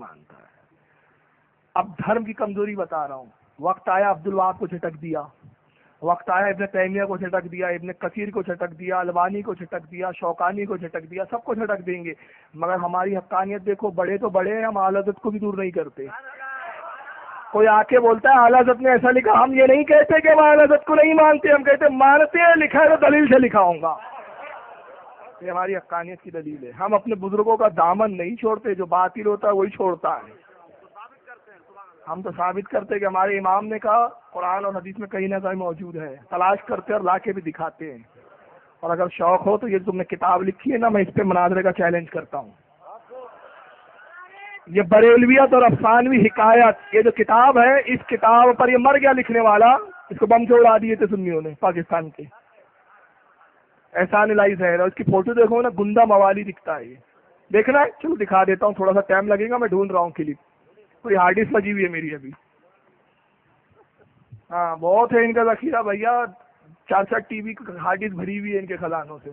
مانتا ہے. اب دھرم کی کمزوری بتا رہا ہوں. وقت آیا عبد الوہاب کو جھٹک دیا, وقت آیا ابن تیمیہ کو جھٹک دیا, ابن کثیر کو جھٹک دیا, البانی کو جھٹک دیا, شوکانی کو جھٹک دیا, سب کو جھٹک دیں گے. مگر ہماری حقانیت دیکھو, بڑے تو بڑے ہیں, ہم اعلی حضرت کو بھی دور نہیں کرتے. کوئی آ کے بولتا ہے اعلی حضرت نے ایسا لکھا, ہم یہ نہیں کہتے کہ ہم اعلی حضرت کو نہیں مانتے, ہم کہتے مانتے ہیں, لکھا ہے تو دلیل سے لکھا ہوں گا. یہ ہماری حقانیت کی دلیل ہے. ہم اپنے بزرگوں کا دامن نہیں چھوڑتے, جو باطل ہوتا ہے وہی چھوڑتا ہے. ہم تو ثابت کرتے کہ ہمارے امام نے کہا قرآن اور حدیث میں کہیں نہ کہیں موجود ہے, تلاش کرتے اور لا کے بھی دکھاتے ہیں. اور اگر شوق ہو تو یہ تم نے کتاب لکھی ہے نا, میں اس پہ مناظرے کا چیلنج کرتا ہوں. یہ بریلویت اور افسانوی حکایت, یہ جو کتاب ہے, اس کتاب پر یہ مر گیا لکھنے والا, اس کو بم سے اڑا دیے تھے سنیوں نے پاکستان کے. احسان الہی ظاہر ہے, اس کی فوٹو دیکھو نا, گندا موالی دکھتا ہے. یہ دیکھنا ہے, چلو دکھا دیتا ہوں, تھوڑا سا ٹائم لگے گا, میں ڈھونڈ رہا ہوں کلپ. پوری ہارڈ ڈسک بجی ہوئی ہے میری ابھی. ہاں بہت ہے ان کا ذخیرہ بھیا, 4 ٹی وی ہارڈ ڈسک بھری ہوئی ہے ان کے خزانوں سے.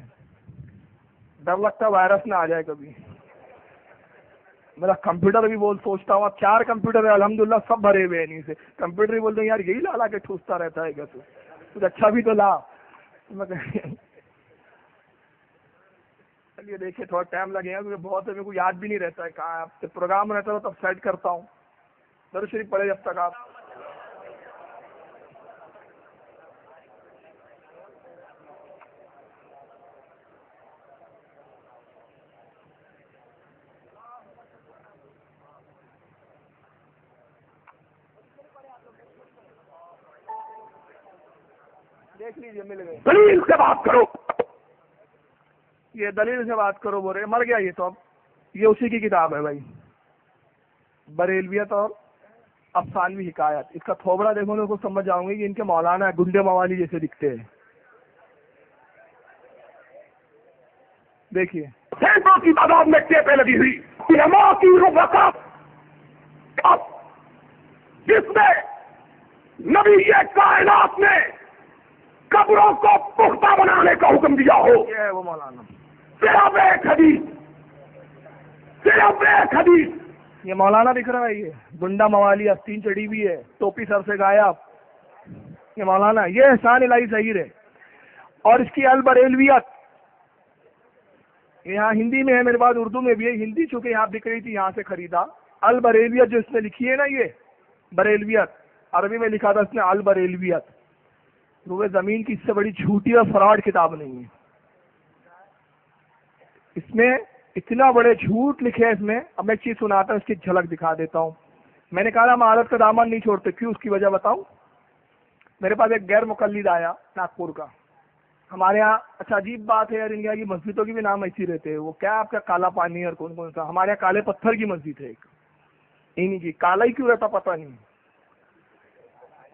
ڈر لگتا ہے وائرس نہ آ جائے کبھی. میرا کمپیوٹر بھی سوچتا ہوں, اب 4 کمپیوٹر ہے الحمدللہ, سب بھرے ہوئے ہیں انہیں سے. کمپیوٹر ہی بولتے ہیں یار یہی لا کے ٹھوستا رہتا ہے, کیسے کچھ اچھا بھی تو لا. چلیے دیکھیے, تھوڑا ٹائم لگے گا کیونکہ بہت میرے کو یاد بھی نہیں رہتا ہے کہاں آپ پروگرام رہتا ہے, تب سیٹ کرتا ہوں. درود شریف پڑھے جب تک آپ. دیکھ لیجیے مل گئے. دلیل سے بات کرو, یہ دلیل سے بات کرو بول رہے, مر گیا یہ تو. اب یہ اسی کی کتاب ہے بھائی, بریلویت اور افسانوی حکایت. اس کا تھوبڑا دیکھو تو کچھ سمجھ جاؤں گے کہ ان کے مولانا گنڈے موالی جیسے دکھتے ہیں. دیکھیے کی تعداد میں ٹیپیں لگی ہوئی, علماء کی وقت جس میں نبی کائنات نے قبروں کو پختہ بنانے کا حکم دیا ہو. یہ ہے وہ مولانا, صرف ایک حدیث, صرف ایک حدیث. یہ مولانا دکھ رہا ہے, یہ گنڈا موالی, آستین چڑھی ہوئی ہے, ٹوپی سر سے غائب. یہ مولانا, یہ احسان الہی ظہیر ہے. اور اس کی البریلویت یہاں ہندی میں ہے, میرے پاس اردو میں بھی ہے. ہندی چونکہ یہاں بک رہی تھی, یہاں سے خریدا. البریلویت جو اس نے لکھی ہے نا, یہ بریلویت, عربی میں لکھا تھا اس نے البریلویت. روئے زمین کی اس سے بڑی جھوٹی اور فراڈ کتاب نہیں ہے. اس میں اتنا بڑے جھوٹ لکھے ہیں اس میں. اب میں ایک چیز سناتا ہوں, اس کی جھلک دکھا دیتا ہوں. میں نے کہا ہم عادت کا دامن نہیں چھوڑتے, کیوں, اس کی وجہ بتاؤں. میرے پاس ایک غیر مقلد آیا ناگپور کا. ہمارے یہاں اچھا عجیب بات ہے یار, انڈیا کی مسجدوں کے بھی نام ایسی رہتے ہیں. وہ کیا آپ کا کالا پانی اور کون کون سا, ہمارے یہاں کالے پتھر کی مسجد ہے ایک, انہیں کی کالا ہی کیوں رہتا پتہ نہیں.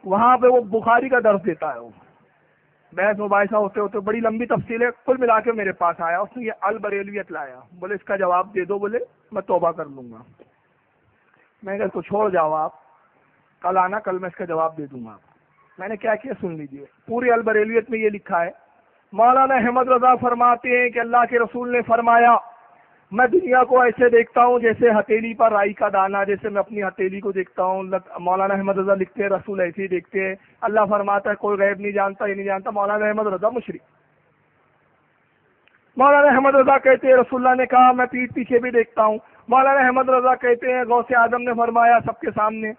وہاں پہ وہ بخاری کا درس دیتا ہے. وہ بحث مباحثہ ہوتے ہوتے بڑی لمبی تفصیل ہے, کل ملا کے میرے پاس آیا. اس نے یہ البریلویت لایا, بولے اس کا جواب دے دو, بولے میں توبہ کر لوں گا. میں نے کہا اس کو چھوڑ جاؤ آپ, کل آنا, کل میں اس کا جواب دے دوں گا. میں نے کیا کیا سن لیجیے. پوری البریلویت میں یہ لکھا ہے, مولانا احمد رضا فرماتے ہیں کہ اللہ کے رسول نے فرمایا, میں دنیا کو ایسے دیکھتا ہوں جیسے ہتھیلی پر رائی کا دانہ, جیسے میں اپنی ہتھیلی کو دیکھتا ہوں. مولانا احمد رضا لکھتے ہیں رسول ایسے ہی دیکھتے ہیں. اللہ فرماتا ہے کوئی غیب نہیں جانتا, یہ نہیں جانتا. مولانا احمد رضا مشرک. مولانا احمد رضا کہتے ہیں رسول اللہ نے کہا میں پیٹھ پیچھے بھی دیکھتا ہوں. مولانا احمد رضا کہتے ہیں غوث اعظم نے فرمایا سب کے سامنے.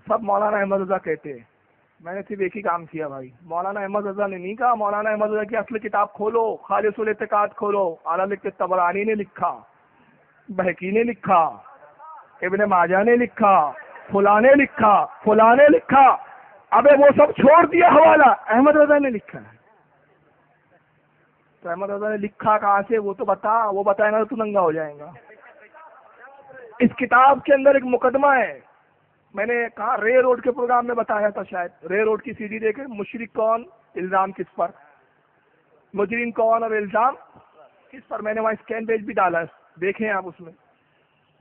سب مولانا احمد رضا کہتے ہیں. میں نے صرف ایک ہی کام کیا بھائی, مولانا احمد رضا نے نہیں کہا. مولانا احمد رضا کی اصل کتاب کھولو, خالص الاعتقاد کھولو, اعلیٰ لکھتے طبرانی نے لکھا, بہقی نے لکھا, ابن ماجہ نے لکھا, فلاں نے لکھا, فلاں نے لکھا. ابے وہ سب چھوڑ دیا حوالہ, احمد رضا نے لکھا ہے. تو احمد رضا نے لکھا کہاں سے وہ تو بتا, وہ بتائے گا تو ننگا ہو جائے گا. اس کتاب کے اندر ایک مقدمہ ہے, میں نے کہا رے روڈ کے پروگرام میں بتایا تھا شاید. رے روڈ کی سی ڈی دیکھے, مشرک کون, الزام کس پر, مجرم کون اور الزام کس پر. میں نے وہاں اسکین پیج بھی ڈالا ہے, دیکھیں آپ. اس میں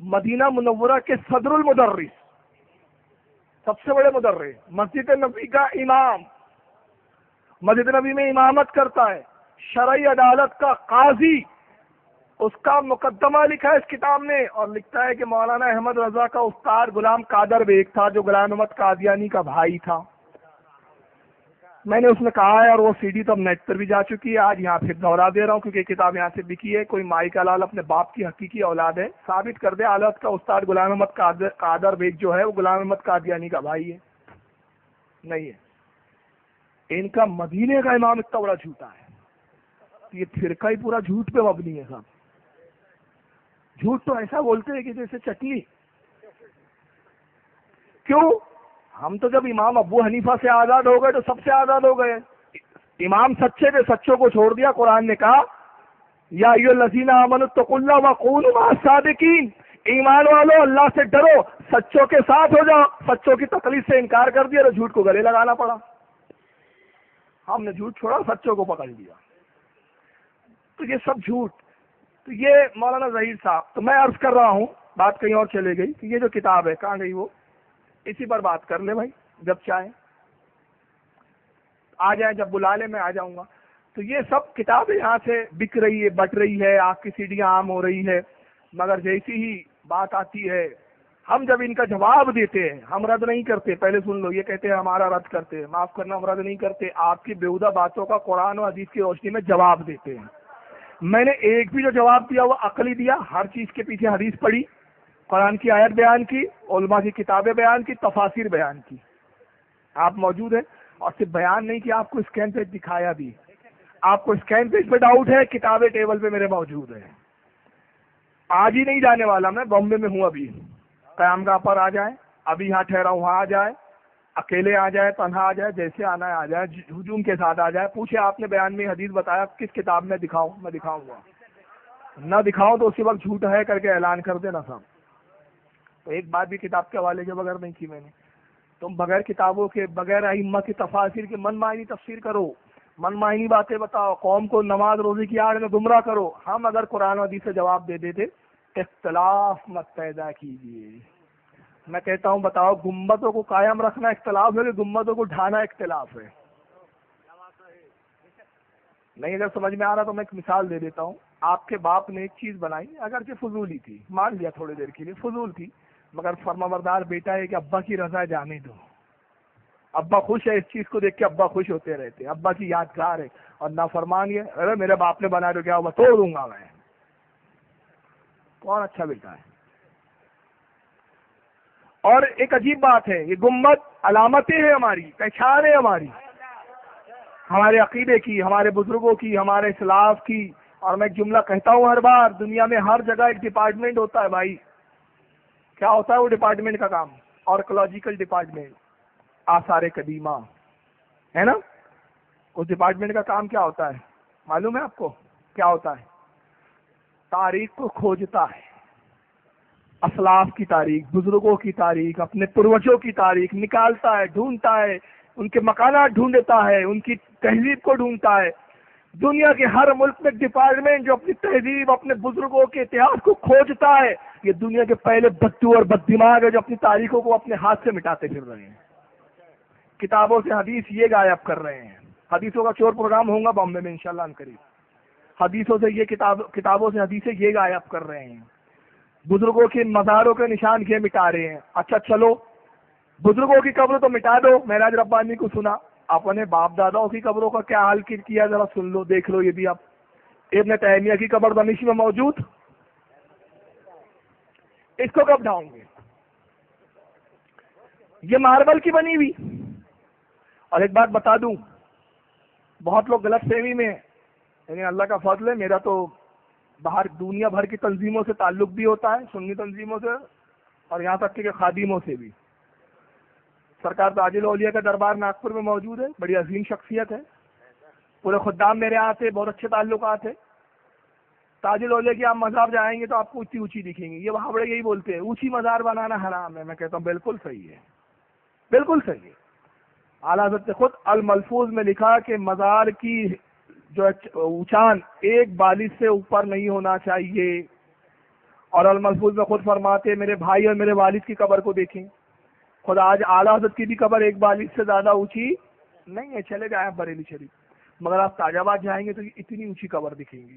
مدینہ منورہ کے صدر المدرس, سب سے بڑے مدرس, مسجد نبی کا امام, مسجد نبی میں امامت کرتا ہے, شرعی عدالت کا قاضی, اس کا مقدمہ لکھا ہے اس کتاب نے، اور لکھتا ہے کہ مولانا احمد رضا کا استاد غلام قادر بیگ تھا جو غلام احمد قادیانی کا بھائی تھا۔ میں نے اس میں کہا ہے، اور وہ سی ڈی تو اب نیٹ پر بھی جا چکی ہے، آج یہاں پھر دوہرا دے رہا ہوں کیونکہ یہ کتاب یہاں سے بکی ہے۔ کوئی مائی کا لال اپنے باپ کی حقیقی اولاد ہے، ثابت کر دے اعلیٰ کا استاد غلام احمد قادر بیگ جو ہے وہ غلام احمد قادیانی کا بھائی ہے؟ نہیں ہے۔ ان کا مدینے کا امام اتنا بڑا جھوٹا ہے، یہ فرقہ ہی پورا جھوٹ پہ مبنی ہے صاحب۔ جھوٹ تو ایسا بولتے ہیں کہ جیسے چٹنی۔ کیوں؟ ہم تو جب امام ابو حنیفہ سے آزاد ہو گئے تو سب سے آزاد ہو گئے۔ امام سچے تھے، سچوں کو چھوڑ دیا۔ قرآن نے کہا یا ایھا الذین آمنوا اتقوا اللہ وکونوا مع الصادقین، ایمان والو اللہ سے ڈرو، سچوں کے ساتھ ہو جاؤ۔ سچوں کی تقلید سے انکار کر دیا تو جھوٹ کو گلے لگانا پڑا۔ ہم نے جھوٹ چھوڑا، سچوں کو پکڑ لیا۔ تو یہ سب جھوٹ۔ تو یہ مولانا ظہیر صاحب، تو میں عرض کر رہا ہوں، بات کہیں اور چلے گئی کہ یہ جو کتاب ہے کہاں گئی؟ وہ اسی پر بات کر لیں بھائی، جب چاہیں آ جائیں، جب بلا لیں میں آ جاؤں گا۔ تو یہ سب کتابیں یہاں سے بک رہی ہے، بٹ رہی ہے، آپ کی سیڑھیاں عام ہو رہی ہے، مگر جیسی ہی بات آتی ہے ہم جب ان کا جواب دیتے ہیں، ہم رد نہیں کرتے۔ پہلے سن لو، یہ کہتے ہیں ہمارا رد کرتے ہیں، معاف کرنا، ہم رد نہیں کرتے، آپ کی بیہودہ باتوں کا قرآن و حدیث کی روشنی میں جواب دیتے ہیں۔ میں نے ایک بھی جو جواب دیا وہ عقلی دیا، ہر چیز کے پیچھے حدیث پڑھی، قرآن کی آیت بیان کی، علماء کی کتابیں بیان کی، تفاسیر بیان کی۔ آپ موجود ہیں، اور صرف بیان نہیں کیا، آپ کو اسکین پیج دکھایا بھی۔ آپ کو اسکین پیج پہ ڈاؤٹ ہے، کتابیں ٹیبل پہ میرے موجود ہیں۔ آج ہی نہیں جانے والا، میں بامبے میں ہوں ابھی، قیام گاہ پر آ جائیں، ابھی یہاں ٹھہرا ہوں، وہاں آ جائے، اکیلے آ جائے، تنہا آ جائے، جیسے آنا ہے آ جائے، ہجوم کے ساتھ آ جائے، پوچھے آپ نے بیان میں حدیث بتایا کس کتاب میں دکھاؤں؟ میں دکھاؤں گا، نہ دکھاؤں تو اسی وقت جھوٹ ہے کر کے اعلان کر دینا صاحب۔ تو ایک بات بھی کتاب کے حوالے کے بغیر نہیں کی میں نے۔ تم بغیر کتابوں کے، بغیر ائمہ کی تفاسیر کے من معنی تفسیر کرو، من معنی باتیں بتاؤ، قوم کو نماز روزے کی آڑ میں گمراہ کرو۔ ہم اگر قرآن و حدیث سے جواب دے دیتے، اختلاف مت پیدا کیجیے۔ میں کہتا ہوں بتاؤ، گنبدوں کو قائم رکھنا اختلاف ہے کہ گنبدوں کو ڈھانا اختلاف ہے؟ نہیں اگر سمجھ میں آ رہا تو میں ایک مثال دے دیتا ہوں۔ آپ کے باپ نے ایک چیز بنائی، اگرچہ فضول ہی تھی، مان لیا تھوڑی دیر کے لیے فضول تھی، مگر فرمانبردار بیٹا ہے کہ ابا کی رضا جانے دو۔ ابا خوش ہے، اس چیز کو دیکھ کے ابا خوش ہوتے رہتے ہیں، ابا کی یادگار ہے۔ اور نافرمان یہ، ارے میرے باپ نے بنا تو کیا ہوا، توڑ دوں گا میں۔ کون اچھا بیٹا ہے؟ اور ایک عجیب بات ہے، یہ گنبد علامتیں ہیں ہماری، پہچان ہے ہماری، ہمارے عقیدے کی، ہمارے بزرگوں کی، ہمارے اسلاف کی۔ اور میں ایک جملہ کہتا ہوں ہر بار، دنیا میں ہر جگہ ایک ڈپارٹمنٹ ہوتا ہے بھائی۔ کیا ہوتا ہے وہ ڈپارٹمنٹ کا کام؟ آرکولوجیکل ڈپارٹمنٹ، آثار قدیمہ، ہے نا؟ اس ڈپارٹمنٹ کا کام کیا ہوتا ہے معلوم ہے آپ کو؟ کیا ہوتا ہے؟ تاریخ کو کھوجتا ہے، اسلاف کی تاریخ، بزرگوں کی تاریخ، اپنے پروجوں کی تاریخ نکالتا ہے، ڈھونڈتا ہے، ان کے مکانات ڈھونڈتا ہے، ان کی تہذیب کو ڈھونڈتا ہے۔ دنیا کے ہر ملک میں ڈپارٹمنٹ جو اپنی تہذیب، اپنے بزرگوں کے اتہاس کو کھوجتا ہے، یہ دنیا کے پہلے بدو اور بد دماغ ہے جو اپنی تاریخوں کو اپنے ہاتھ سے مٹاتے پھر رہے ہیں۔ کتابوں سے حدیث یہ غائب کر رہے ہیں۔ حدیثوں کا چور پروگرام ہوگا بامبے میں انشاءاللہ عنقریب۔ حدیثوں سے یہ کتابوں سے حدیثیں یہ غائب کر رہے ہیں۔ بزرگوں کے مزاروں کے نشان یہ مٹا رہے ہیں۔ اچھا چلو، بزرگوں کی قبر تو مٹا دو، معراج ربانی کو سنا، اپنے باپ داداؤں کی قبروں کا کیا حال کیا ذرا سن لو، دیکھ لو۔ یہ بھی اب ابن تیمیہ کی قبر دمشق میں موجود، اس کو کب ڈھاؤں گے؟ یہ ماربل کی بنی ہوئی۔ اور ایک بات بتا دوں، بہت لوگ غلط فہمی میں ہیں، لیکن اللہ کا فضل ہے، میرا تو باہر دنیا بھر کی تنظیموں سے تعلق بھی ہوتا ہے، سنی تنظیموں سے، اور یہاں تک کہ خادموں سے بھی۔ سرکار تاج الاولیاء کا دربار ناگپور میں موجود ہے، بڑی عظیم شخصیت ہے، پورے خدام میرے یہاں سے بہت اچھے تعلقات ہیں۔ تاج الاولیاء کی آپ مزار جائیں گے تو آپ کو اونچی اونچی دکھیں گے۔ یہ وہاں بڑے یہی بولتے ہیں اونچی مزار بنانا حرام ہے۔ میں کہتا ہوں بالکل صحیح ہے، بالکل صحیح ہے۔ اعلیٰ حضرت نے خود الملفوظ میں لکھا کہ مزار کی جو اونچان ایک بالش سے اوپر نہیں ہونا چاہیے، اور الملفوظ میں خود فرماتے میرے بھائی اور میرے والد کی قبر کو دیکھیں، خود آج اعلیٰ حضرت کی بھی قبر ایک بالش سے زیادہ اونچی نہیں ہے۔ چلے جائیں بریلی شریف، مگر آپ تاج آباد جائیں گے تو اتنی اونچی قبر دکھیں گی۔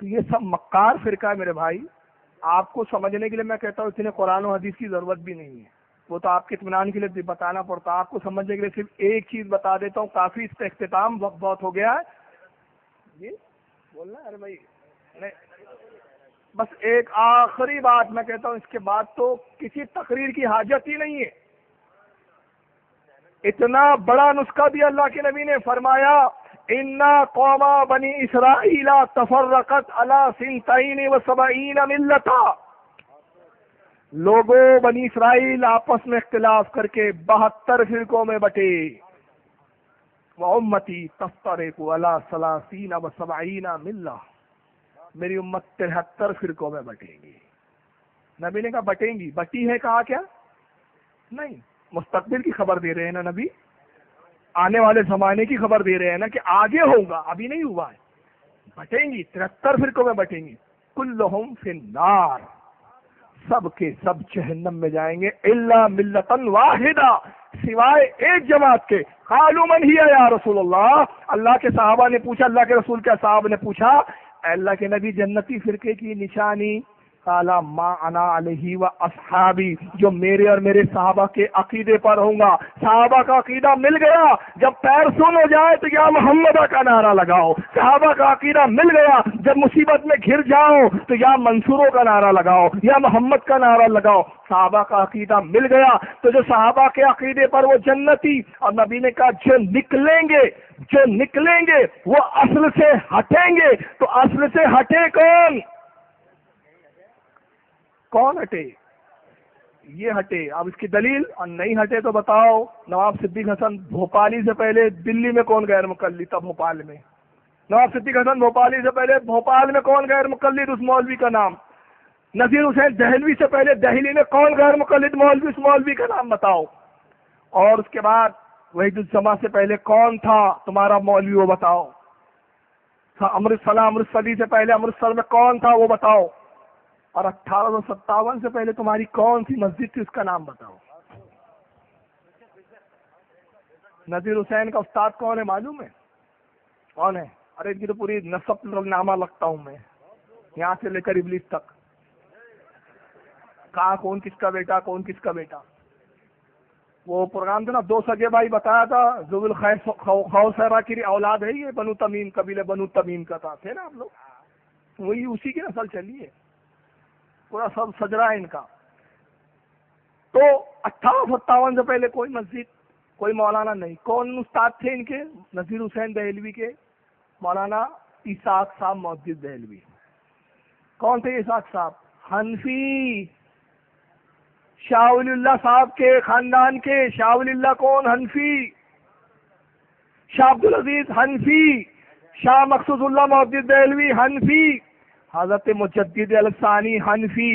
تو یہ سب مکار فرقہ ہے میرے بھائی. آپ کو سمجھنے کے لیے میں کہتا ہوں اتنے قرآن و حدیث کی ضرورت بھی نہیں ہے، وہ تو آپ کے اطمینان کے لیے بتانا پڑتا. آپ کو سمجھنے کے لیے صرف ایک چیز بتا دیتا ہوں، کافی اس کا اختتام بہت ہو گیا ہے. جی بولنا ارے بھائی نہیں، بس ایک آخری بات میں کہتا ہوں، اس کے بعد تو کسی تقریر کی حاجت ہی نہیں ہے. اتنا بڑا نسخہ دیا اللہ کے نبی نے، فرمایا اِنَّا قَوْمَ بنی اسرائیل تفرقت علی 72 ملتا. لوگوں بنی اسرائیل آپس میں اختلاف کر کے 72 فرقوں میں بٹے. وَأُمَّتِي تَفْتَرِقُ عَلَى 30 و70 ملة. میری امت 73 فرقوں میں بٹے گی. نبی نے کہا بٹیں گی، بٹی ہے کہا کیا نہیں، مستقبل کی خبر دے رہے ہیں نا نبی، آنے والے زمانے کی خبر دے رہے ہیں نا کہ آگے ہوگا، ابھی نہیں ہوا ہے. بٹیں گی، 73 فرقوں میں بٹیں گی. کلہم فی النار، سب کے سب جہنم میں جائیں گے، الا ملۃ واحدہ، سوائے ایک جماعت کے. قالوا من ہی یا رسول اللہ. اللہ کے صحابہ نے پوچھا، اللہ کے رسول کے صحابہ نے پوچھا اے اللہ کے نبی جنتی فرقے کی نشانی؟ قال ما انا علیہ و اصحابی، جو میرے اور میرے صحابہ کے عقیدے پر ہوں گا. صحابہ کا عقیدہ مل گیا، جب پیر سن ہو جائے تو یا محمد کا نعرہ لگاؤ. صحابہ کا عقیدہ مل گیا، جب مصیبت میں گھر جاؤ تو یا منصوروں کا نعرہ لگاؤ، یا محمد کا نعرہ لگاؤ. صحابہ کا عقیدہ مل گیا تو جو صحابہ کے عقیدے پر وہ جنتی. اور نبی نے کہا جو نکلیں گے وہ اصل سے ہٹیں گے. تو اصل سے ہٹے کون ہٹے؟ یہ ہٹے. اب اس کی دلیل، اور نہیں ہٹے تو بتاؤ. نواب صدیق حسن بھوپالی سے پہلے دلی میں کون غیر مقلد تھا؟ بھوپال میں. نواب صدیق حسن بھوپالی سے پہلے بھوپال میں کون غیر مقلد؟ اس مولوی کا نام. نذیر حسین دہلوی سے پہلے دہلی میں کون غیر مقلد مولوی؟ اس مولوی کا نام بتاؤ. اور اس کے بعد وحید الجماع سے پہلے کون تھا تمہارا مولوی؟ وہ بتاؤ. امرتسری سے پہلے امرتسر میں کون تھا؟ وہ بتاؤ. اور 1857 سے پہلے تمہاری کون سی مسجد تھی؟ اس کا نام بتاؤ. نذیر حسین کا استاد کون ہے معلوم ہے؟ کون ہے؟ ارے ان کی تو پوری نسب نامہ لگتا ہوں میں، یہاں سے لے کر ابلیس تک. کہاں کون کس کا بیٹا، کون کس کا بیٹا. وہ پروگرام تھا نا، 2 سگے بھائی بتایا تھا، ذو الخوصرہ کی اولاد ہے یہ، بنو تمیم، قبیلہ بنو تمیم کا تھا. تھے نا آپ لوگ؟ وہی اسی کی نسل چلی ہے، پورا سب سجرا ہے ان کا. تو 1857 سے پہلے کوئی مسجد، کوئی مولانا نہیں. کون استاد تھے ان کے؟ نذیر حسین دہلوی کے مولانا اسحاق صاحب مسجد دہلوی. کون تھے اسحاق صاحب؟ حنفی، شاہ ولی اللہ صاحب کے خاندان کے. شاہ ولی اللہ کون؟ حنفی. شاہ عبدالعزیز حنفی، شاہ مقصود اللہ مسجد دہلوی حنفی، حضرت مجدد الثانی حنفی،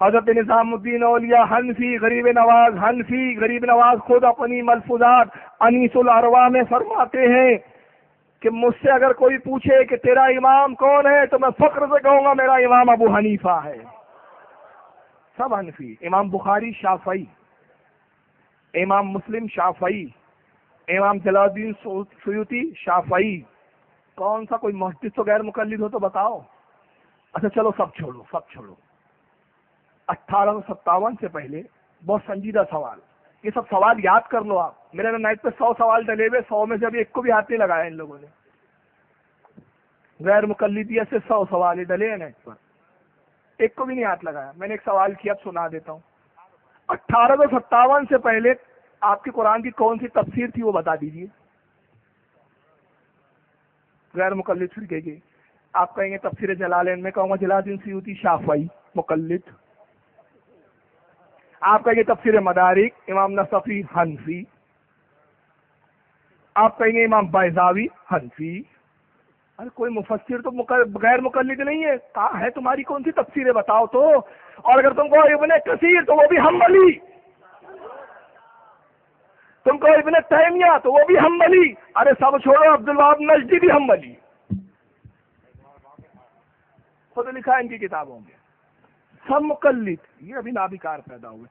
حضرت نظام الدین اولیاء حنفی، غریب نواز حنفی. غریب نواز خود اپنی ملفوظات انیس الارواح میں فرماتے ہیں کہ مجھ سے اگر کوئی پوچھے کہ تیرا امام کون ہے تو میں فخر سے کہوں گا میرا امام ابو حنیفہ ہے. سب حنفی. امام بخاری شافعی، امام مسلم شافعی، امام جلال الدین سیوطی شافعی. کون سا کوئی مسجد تو غیر مقلد ہو تو بتاؤ. اچھا چلو سب چھوڑو. 1857 سے پہلے بہت سنجیدہ سوال، یہ سب سوال یاد کر لو آپ. میرے نیٹ پہ 100 سوال ڈلے ہوئے، 100 میں سے ابھی ایک کو بھی ہاتھ نہیں لگایا ان لوگوں نے. غیر مقلدیت سے 100 سوال ہی ڈلے ہیں نیٹ پر، ایک کو بھی نہیں ہاتھ لگایا. میں نے ایک سوال کیا، اب سنا دیتا ہوں. 1857 سے پہلے آپ کے قرآن کی کون سی تفسیر تھی وہ بتا دیجیے. غیر مقلد فرقے کی. آپ کہیں گے تفسیر جلالین، میں کہوں گا جلال الدین سیوطی شافعی مقلد. آپ کہیں گے تفسیر مدارک امام نصفی حنفی. آپ کہیں گے امام بیضاوی حنفی. ارے کوئی مفسر تو غیر مقلد نہیں ہے. کہاں ہے تمہاری کون سی تفسیر ہے بتاؤ تو. اور اگر تم کو ابن کثیر تو وہ بھی حنبلی، تم کو ابن تیمیہ تو وہ بھی حنبلی. ارے سب چھوڑو، عبدالوہاب نجدی بھی حنبلی، خود لکھا ہے ان کی کتابوں میں. سب مقلد. یہ ابھی نابکار پیدا ہوئے.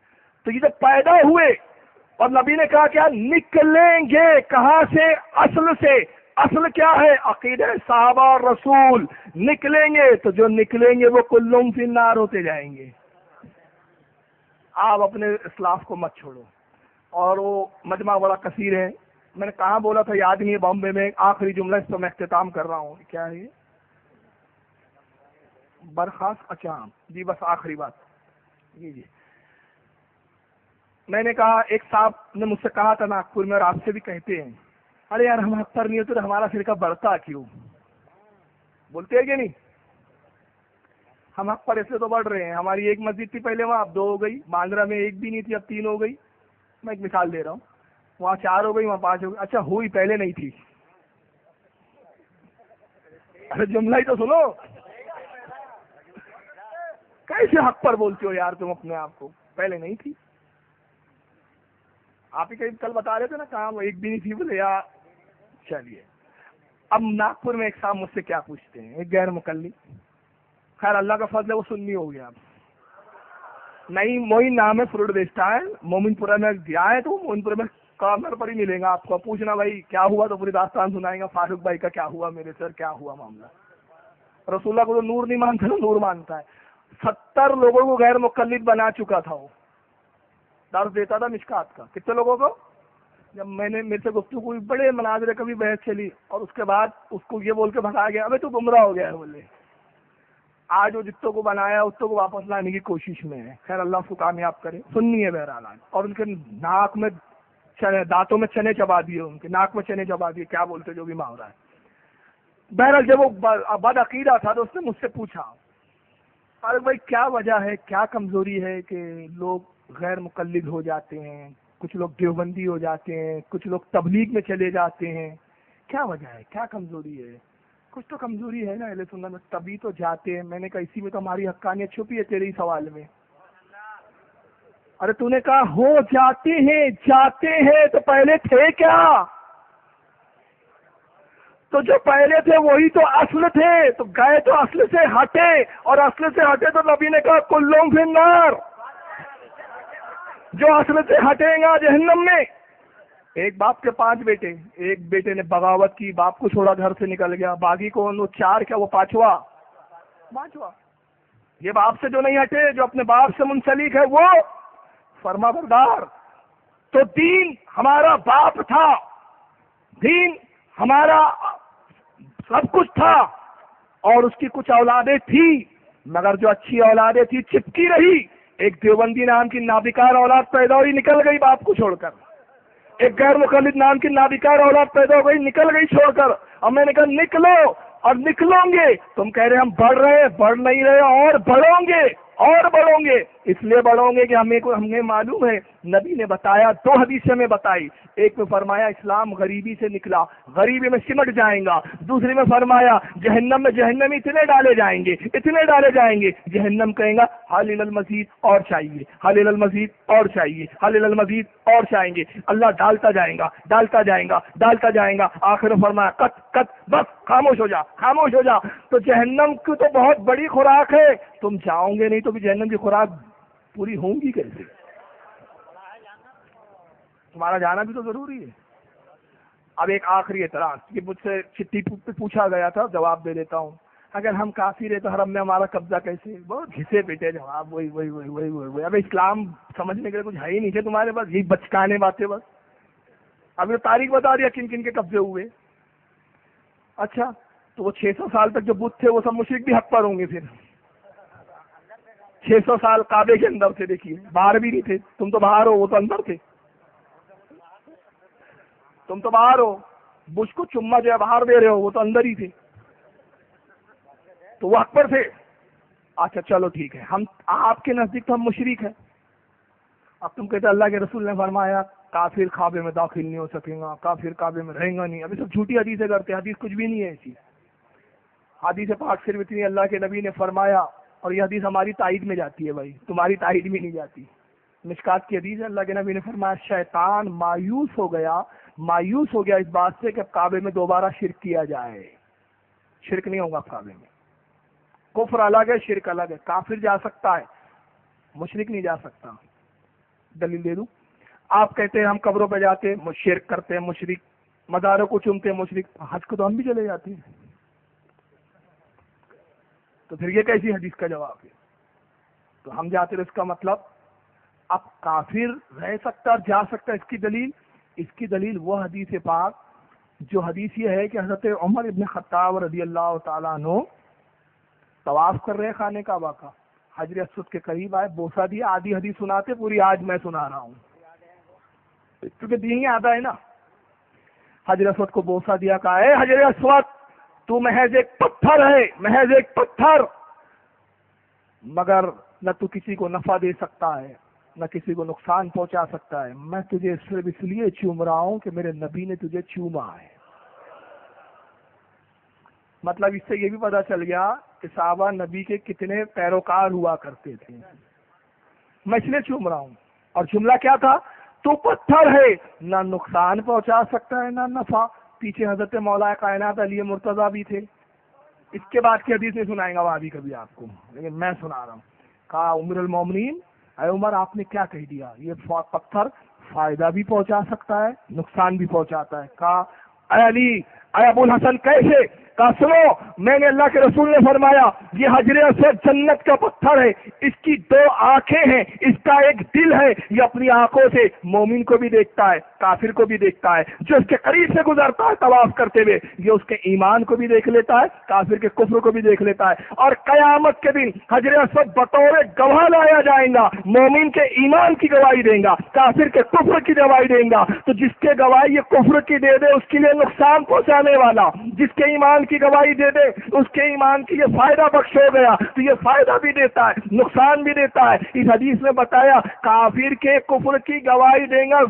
تو یہ جب پیدا ہوئے اور نبی نے کہا کیا؟ نکلیں گے. کہاں سے؟ اصل سے. اصل کیا ہے؟ عقیدہ صحابہ اور رسول. نکلیں گے تو جو نکلیں گے وہ کلہم فی النار ہوتے جائیں گے. آپ اپنے اسلاف کو مت چھوڑو. اور وہ مجمع بڑا کثیر ہے. میں نے کہاں بولا تھا یاد نہیں ہے، بامبے میں. آخری جملہ اس پر میں اختتام کر رہا ہوں. کیا ہے یہ؟ برخاست. اچھا جی، بس آخری بات. جی میں نے کہا، ایک صاحب نے مجھ سے کہا تھا ناگپور میں، اور آپ سے بھی کہتے ہیں، ارے یار ہم حق پر نہیں ہوتے تو ہمارا فرقہ بڑھتا کیوں؟ بولتے ہیں کہ نہیں؟ ہم حق پر ایسے تو بڑھ رہے ہیں. ہماری ایک مسجد تھی پہلے، وہاں اب 2 ہو گئی. باندرا میں ایک بھی نہیں تھی، اب 3 ہو گئی. میں ایک مثال دے رہا ہوں. وہاں 4 ہو گئی، وہاں 5 ہو گئی. اچھا ہوئی پہلے نہیں تھی. ارے جملہ ہی تو سنو. کیسے حق پر بولتے ہو یار تم اپنے آپ کو؟ پہلے نہیں تھی. آپ ہی کل بتا رہے تھے نا کہاں وہ ایک بھی نہیں تھی بولے یا. چلیے اب ناگپور میں ایک صاحب مجھ سے کیا پوچھتے ہیں، ایک غیر مقلد. خیر اللہ کا فضل ہے وہ سنی ہو گیا. نہیں موئن نام ہے، فروٹ بیچتا ہے. مومن پورہ میں گیا ہے تو مومن پورہ میں کارنر پر ہی ملیں گا آپ کو. پوچھنا بھائی کیا ہوا تو پوری داستان سنائیں گا. فاروق بھائی کا کیا ہوا، میرے سر کیا ہوا معاملہ. رسول اللہ کو تو نور نہیں مانتا نا، نور مانتا ہے. 70 لوگوں کو غیر مقلد بنا چکا تھا وہ. درس دیتا تھا مشکات کا. کتنے لوگوں کو؟ جب میں نے میرے سے گفتگو ہوئی، بڑے مناظرے کبھی بحث چلی، اور اس کے بعد اس کو یہ بول کے بھگا گیا، ابے تو گمراہ ہو گیا ہے بولے. آج وہ جتوں کو بنایا اتوں کو واپس لانے کی کوشش میں ہے. خیر اللہ اس کو کامیاب کرے. سننی ہے بہرحال آج. اور ان کے ناک میں دانتوں میں چنے چبا دیے، ان کے ناک میں چنے چبا دیے، کیا بولتے جو بھی محاورہ ہے. بہرحال جب وہ بد عقیدہ تھا تو اس نے مجھ سے پوچھا، ارے بھائی کیا وجہ ہے، کیا کمزوری ہے کہ لوگ غیر مقلد ہو جاتے ہیں، کچھ لوگ دیوبندی ہو جاتے ہیں، کچھ لوگ تبلیغ میں چلے جاتے ہیں، کیا وجہ ہے، کیا کمزوری ہے؟ کچھ تو کمزوری ہے نا اہل سنت میں، تبھی تو جاتے ہیں. میں نے کہا اسی میں تو ہماری حقانیت چھپی ہے تیرے ہی سوال میں. ارے تو نے کہا ہو جاتے ہیں تو پہلے تھے کیا؟ تو جو پہلے تھے وہی تو اصل تھے. تو گئے تو اصل سے ہٹے، اور اصل سے ہٹے تو نبی نے کہا کلہم فی النار. جو اصل سے ہٹیں گا جہنم میں. ایک باپ کے 5 بیٹے، ایک بیٹے نے بغاوت کی، باپ کو چھوڑا گھر سے نکل گیا. باقی کون؟ وہ 4 کیا وہ 5واں. یہ باپ سے جو نہیں ہٹے، جو اپنے باپ سے منسلک ہے، وہ فرما بردار. تو دین ہمارا باپ تھا، دین ہمارا سب کچھ تھا، اور اس کی کچھ اولادیں تھی، مگر جو اچھی اولادیں تھی چپکی رہی. ایک دیوبندی نام کی نابکار اولاد پیدا ہوئی، نکل گئی باپ کو چھوڑ کر. ایک غیر مقلد نام کی نابکار اولاد پیدا ہو گئی، نکل گئی چھوڑ کر. اور میں نے کہا نکلو، اور نکلو گے. تم کہہ رہے ہم بڑھ رہے ہیں، بڑھ نہیں رہے، اور بڑھو گے، اور بڑھو گے. اس لیے بڑھو گے کہ ہمیں معلوم ہے نبی نے بتایا، 2 حدیثیں میں بتائی. ایک میں فرمایا اسلام غریبی سے نکلا، غریبی میں سمٹ جائیں گا. دوسری میں فرمایا جہنم میں جہنمی اتنے ڈالے جائیں گے، جہنم کہیں گا حل المزید اور چاہیے، حل المزید اور چاہیے، حل المزید اور چاہیں گے. اللہ ڈالتا جائیں گا. آخر میں فرمایا کت بس، خاموش ہو جا. تو جہنم کی تو بہت بڑی خوراک ہے، تم جاؤ گے نہیں تو بھی جہنم کی خوراک پوری ہوں گی کیسے؟ تمہارا جانا بھی تو ضروری ہے. اب ایک آخری اعتراض، یہ مجھ سے چٹھی پہ پوچھا گیا تھا، جواب دے دیتا ہوں. اگر ہم کافر ہیں تو حرم میں ہمارا قبضہ کیسے؟ بہت گھسے پیٹے جواب، وہی. اب اسلام سمجھنے کے لیے کچھ ہے ہی نہیں تھے تمہارے پاس، یہی بچکانے باتیں بس. اب یہ تاریخ بتا دیا کن کن کے قبضے ہوئے. اچھا تو وہ 600 سال تک جو بت تھے وہ سب مشرک بھی حق پر ہوں گے. پھر 600 سال کعبے کے اندر تھے، دیکھیے باہر بھی نہیں تھے. تم تو باہر ہو، وہ تو اندر تھے. تم تو باہر ہو، بش کو چما جو ہے باہر دے رہے ہو، وہ تو اندر ہی تھے. تو وہ حق پر تھے. اچھا چلو ٹھیک ہے، ہم آپ کے نزدیک تو ہم مشرک ہیں. اب تم کہتے اللہ کے رسول نے فرمایا کافر کعبے میں داخل نہیں ہو سکے گا، کافر کعبے میں رہیں گا نہیں. ابھی سب جھوٹی حدیثیں کرتے ہیں، حدیث کچھ بھی نہیں ہے ایسی. حدیث پاک صرف اتنی اللہ کے نبی نے فرمایا، اور یہ حدیث ہماری تائید میں جاتی ہے بھائی، تمہاری تائید میں نہیں جاتی. مشکات کی حدیث ہے، اللہ کے نبی نے فرمایا شیطان مایوس ہو گیا اس بات سے کہ کعبے میں دوبارہ شرک کیا جائے. شرک نہیں ہوگا کعبے میں. کفر الگ ہے، شرک الگ ہے. کافر جا سکتا ہے، مشرک نہیں جا سکتا. دلیل دے دوں؟ آپ کہتے ہیں ہم قبروں پہ جاتے ہیں، شرک کرتے ہیں، مشرک. مزاروں کو چومتے ہیں مشرک، حج کو تو ہم بھی چلے جاتے ہیں، تو پھر یہ کیسی حدیث کا جواب ہے؟ تو ہم جاتے ہیں، اس کا مطلب اب کافر رہ سکتا اور جا سکتا، اس کی دلیل وہ حدیث پاک جو حدیث یہ ہے کہ حضرت عمر ابن خطاب رضی اللہ تعالیٰ عنہ طواف کر رہے خانے کعبہ کا، حجر اسود کے قریب آئے، بوسہ دیا، آدھی حدیث سناتے، پوری آج میں سنا رہا ہوں کیونکہ دین ہی آدھا ہے نا۔ حجر اسود کو بوسہ دیا، کہا اے حجر اسود تو محض ایک پتھر ہے، محض ایک پتھر، مگر نہ تو کسی کو نفع دے سکتا ہے نہ کسی کو نقصان پہنچا سکتا ہے، میں تجھے صرف اس لیے چوم رہا ہوں کہ میرے نبی نے تجھے چوما ہے۔ مطلب اس سے یہ بھی پتا چل گیا کہ صحابہ نبی کے کتنے پیروکار ہوا کرتے تھے، میں اس لیے چوم رہا ہوں۔ اور جملہ کیا تھا؟ تو پتھر ہے، نہ نقصان پہنچا سکتا ہے نہ نفع۔ پیچھے حضرت مولا کائنات علی مرتضیٰ بھی تھے، اس کے بعد کی حدیث نہیں سنائیں گا وہ ابھی کبھی آپ کو، لیکن میں سنا رہا ہوں۔ کہا امیر المومنین، اے عمر آپ نے کیا کہہ دیا، یہ پتھر فائدہ بھی پہنچا سکتا ہے نقصان بھی پہنچاتا ہے۔ کہا اے علی، اے ابو الحسن کیسے؟ کہا سنو، میں نے اللہ کے رسول نے فرمایا یہ حجر اسود جنت کا پتھر ہے، اس کی دو آنکھیں ہیں، اس کا ایک دل ہے، یہ اپنی آنکھوں سے مومن کو بھی دیکھتا ہے کافر کو بھی دیکھتا ہے، جو اس کے قریب سے گزرتا ہے طواف کرتے ہوئے یہ اس کے ایمان کو بھی دیکھ لیتا ہے، کافر کے کفر کو بھی دیکھ لیتا ہے، اور قیامت کے دن حجر اسود بطور گواہ لایا جائے گا، مومن کے ایمان کی گواہی دیں گا، کافر کے کفر کی گواہی دیں گا، تو جس کے گواہی یہ کفر کی دے دے اس کے لیے نقصان پہنچانے والا، جس کے ایمان کی گواہی دے دے اس کے ایمان کی یہ فائدہ بخش ہو گیا، تو یہ فائدہ بھی دیتا ہے نقصان بھی دیتا ہے۔ اس حدیث میں بتایا کافر کے کفر کی گواہی دیں گا،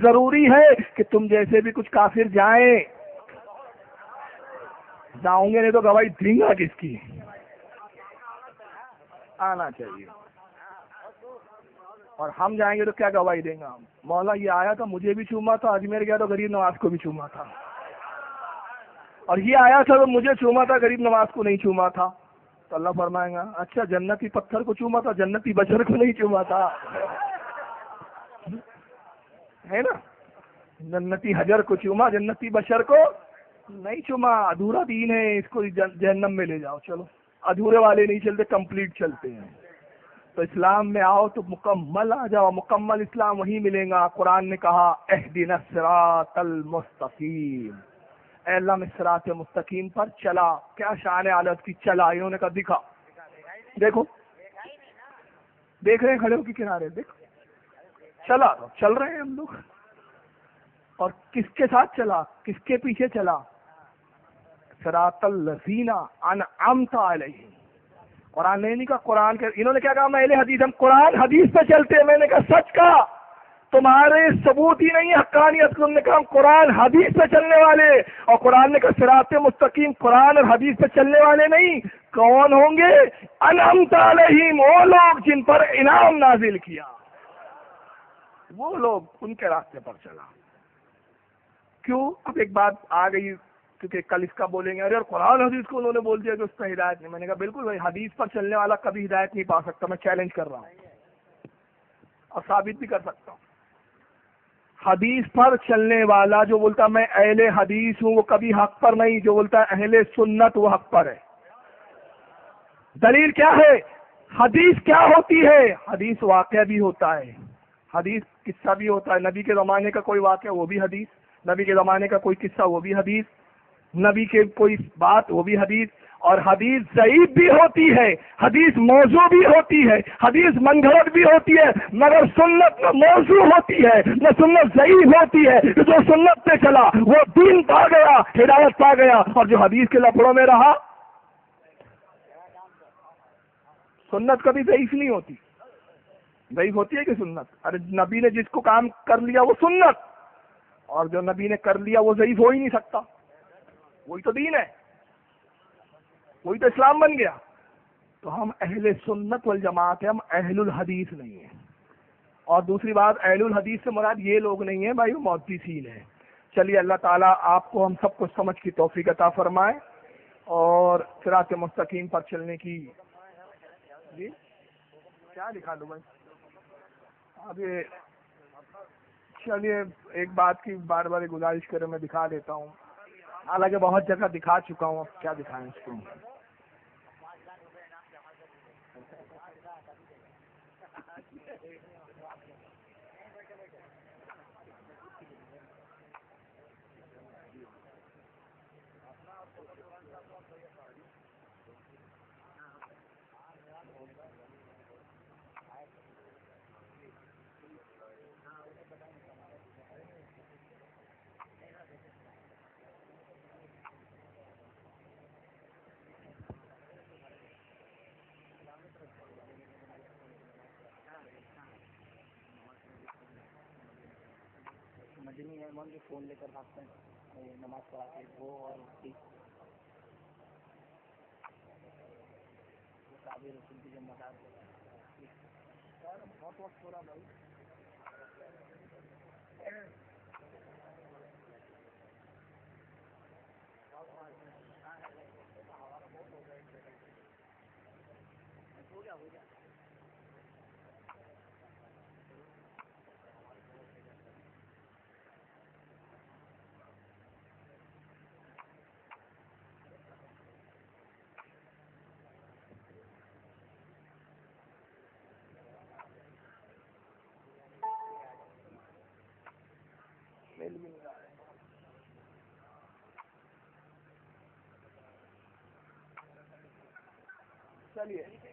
ضروری ہے کہ تم جیسے بھی کچھ کافر جائیں، جاؤں گے نہیں تو گواہی دیں گا کس کی؟ آنا چاہیے، اور ہم جائیں گے تو کیا گواہی دیں گا؟ مولا یہ آیا تھا مجھے بھی چوما تھا، اجمیر گیا تو غریب نواز کو بھی چوما تھا، اور یہ آیا تھا تو مجھے چوما تھا غریب نواز کو نہیں چوما تھا، تو اللہ فرمائے گا اچھا جنتی پتھر کو چوما تھا جنتی بشر کو نہیں چوما تھا، ہے نا؟ جنتی حجر کو چوما جنتی بشر کو نہیں چوما، ادھورا دین ہے، اس کو جہنم میں لے جاؤ، چلو ادھورے والے نہیں چلتے، کمپلیٹ چلتے ہیں، تو اسلام میں آؤ تو مکمل آ جاؤ، مکمل اسلام وہی ملے گا۔ قرآن نے کہا اہدنا الصراط المستقیم، اے اللہ میں صراط مستقیم پر چلا، کیا شان حالت کی چلا، انہوں نے کہا دکھا، دیکھو دیکھ رہے ہیں کھڑے ہو کے کنارے، دیکھو چلا، چل رہے ہیں ہم لوگ، اور کس کے ساتھ چلا، کس کے پیچھے چلا؟ صراط الذین انعمت علیہم۔ قرآن نے نہیں کہا قرآن کے، انہوں نے کیا کہا میں اہل حدیث، ہم قرآن حدیث پہ چلتے ہیں، میں نے کہا سچ کہا، تمہارے ثبوت ہی نہیں ہے حقانیت، تم نے کہا ہم قرآن حدیث پہ چلنے والے، اور قرآن نے کہا صراط مستقیم قرآن اور حدیث پہ چلنے والے نہیں، کون ہوں گے؟ انعمت علیہم، وہ لوگ جن پر انعام نازل کیا، وہ لوگ ان کے راستے پر چلا۔ کیوں؟ اب ایک بات آ گئی، کیونکہ کل اس کا بولیں گے ارے اور قرآن حدیث کو انہوں نے بول دیا کہ اس پہ ہدایت نہیں، میں نے کہا بالکل بھائی، حدیث پر چلنے والا کبھی ہدایت نہیں پا سکتا، میں چیلنج کر رہا ہوں اور ثابت بھی کر سکتا ہوں۔ حدیث پر چلنے والا جو بولتا میں اہل حدیث ہوں وہ کبھی حق پر نہیں، جو بولتا ہے اہل سنت وہ حق پر ہے۔ دلیل کیا ہے؟ حدیث کیا ہوتی ہے؟ حدیث واقعہ بھی ہوتا ہے، حدیث قصہ بھی ہوتا ہے، نبی کے زمانے کا کوئی واقعہ وہ بھی حدیث، نبی کے زمانے کا کوئی قصہ وہ بھی حدیث، نبی کے کوئی بات وہ بھی حدیث، اور حدیث ضعیف بھی ہوتی ہے، حدیث موضوع بھی ہوتی ہے، حدیث من گھڑت بھی ہوتی ہے، مگر سنت نہ موضوع ہوتی ہے نہ سنت ضعیف ہوتی ہے، جو سنت پہ چلا وہ دین پا گیا، ہدایت پا گیا، اور جو حدیث کے لفڑوں میں رہا، سنت کبھی ضعیف نہیں ہوتی، ضعیف ہوتی ہے کہ سنت؟ ارے نبی نے جس کو کام کر لیا وہ سنت، اور جو نبی نے کر لیا وہ ضعیف ہو ہی نہیں سکتا، وہی تو دین ہے، وہی تو اسلام بن گیا۔ تو ہم اہل سنت والجماعت ہیں، ہم اہل الحدیث نہیں ہیں۔ اور دوسری بات، اہل الحدیث سے مراد یہ لوگ نہیں ہیں بھائی، وہ محدثین ہیں۔ چلیے اللہ تعالیٰ آپ کو ہم سب کو سمجھ کی توفیق عطا فرمائے اور صراط مستقیم پر چلنے کی۔ جی کیا لکھا دوں بھائی؟ اب یہ چلیے ایک بات کی بار بار گزارش کرے میں دکھا دیتا ہوں، حالانکہ بہت جگہ دکھا چکا ہوں، اب کیا دکھائیں اس کو. مدنی احمد جو فون لے کر بھاگتے ہیں نماز پڑھا کے، وہ اور تعبیر رسول کی جو مدار بہت وقت ہو رہا بھائی. چلیے